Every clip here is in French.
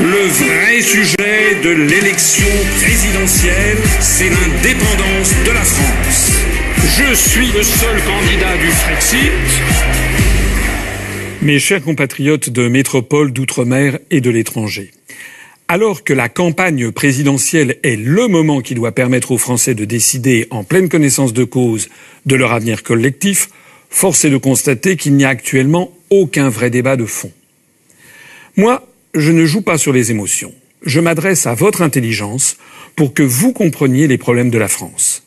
Le vrai sujet de l'élection présidentielle, c'est l'indépendance de la France. Je suis le seul candidat du Frexit. Mes chers compatriotes de métropole, d'outre-mer et de l'étranger, alors que la campagne présidentielle est le moment qui doit permettre aux Français de décider en pleine connaissance de cause de leur avenir collectif, force est de constater qu'il n'y a actuellement aucun vrai débat de fond. Moi, je ne joue pas sur les émotions. Je m'adresse à votre intelligence pour que vous compreniez les problèmes de la France.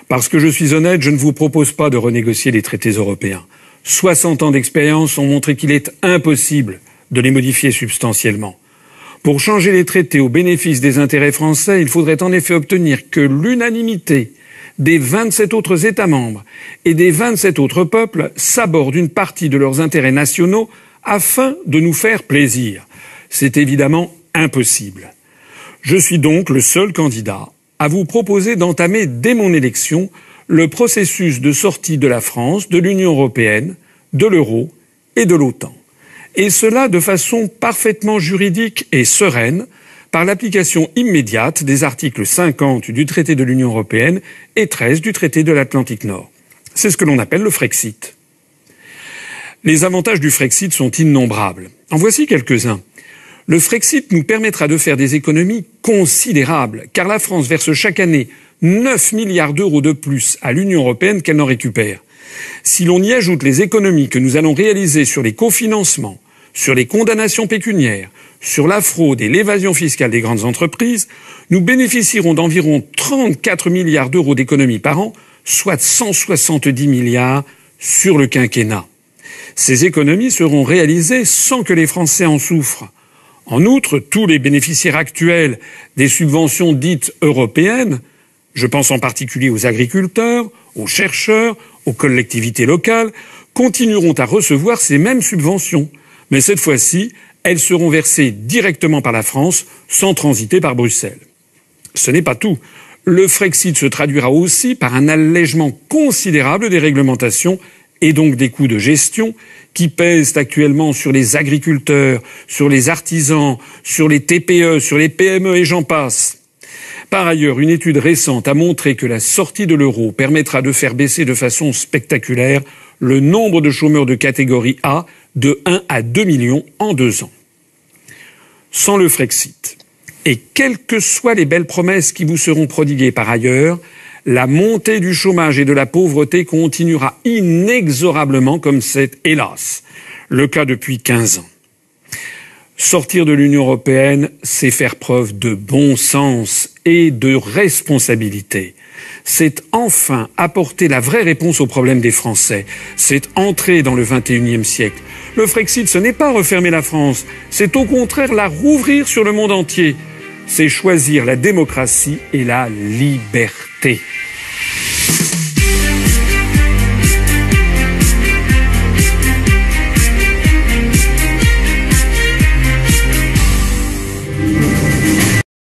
Parce que je suis honnête, je ne vous propose pas de renégocier les traités européens. 60 ans d'expérience ont montré qu'il est impossible de les modifier substantiellement. Pour changer les traités au bénéfice des intérêts français, il faudrait en effet obtenir que l'unanimité des 27 autres États membres et des 27 autres peuples s'abordent une partie de leurs intérêts nationaux afin de nous faire plaisir. C'est évidemment impossible. Je suis donc le seul candidat à vous proposer d'entamer dès mon élection le processus de sortie de la France, de l'Union européenne, de l'euro et de l'OTAN. Et cela de façon parfaitement juridique et sereine, par l'application immédiate des articles 50 du traité de l'Union européenne et 13 du traité de l'Atlantique Nord. C'est ce que l'on appelle le Frexit. Les avantages du Frexit sont innombrables. En voici quelques-uns. Le Frexit nous permettra de faire des économies considérables, car la France verse chaque année 9 milliards d'euros de plus à l'Union européenne qu'elle n'en récupère. Si l'on y ajoute les économies que nous allons réaliser sur les cofinancements, sur les condamnations pécuniaires, sur la fraude et l'évasion fiscale des grandes entreprises, nous bénéficierons d'environ 34 milliards d'euros d'économies par an, soit 170 milliards sur le quinquennat. Ces économies seront réalisées sans que les Français en souffrent. En outre, tous les bénéficiaires actuels des subventions dites européennes, je pense en particulier aux agriculteurs, aux chercheurs, aux collectivités locales, continueront à recevoir ces mêmes subventions. Mais cette fois-ci, elles seront versées directement par la France, sans transiter par Bruxelles. Ce n'est pas tout. Le Frexit se traduira aussi par un allègement considérable des réglementations et donc des coûts de gestion qui pèsent actuellement sur les agriculteurs, sur les artisans, sur les TPE, sur les PME et j'en passe. Par ailleurs, une étude récente a montré que la sortie de l'euro permettra de faire baisser de façon spectaculaire le nombre de chômeurs de catégorie A de 1 à 2 millions en 2 ans. Sans le Frexit, et quelles que soient les belles promesses qui vous seront prodiguées par ailleurs, la montée du chômage et de la pauvreté continuera inexorablement comme c'est, hélas, le cas depuis 15 ans. Sortir de l'Union européenne, c'est faire preuve de bon sens et de responsabilité. C'est enfin apporter la vraie réponse aux problèmes des Français. C'est entrer dans le XXIe siècle. Le Frexit, ce n'est pas refermer la France, c'est au contraire la rouvrir sur le monde entier. C'est choisir la démocratie et la liberté.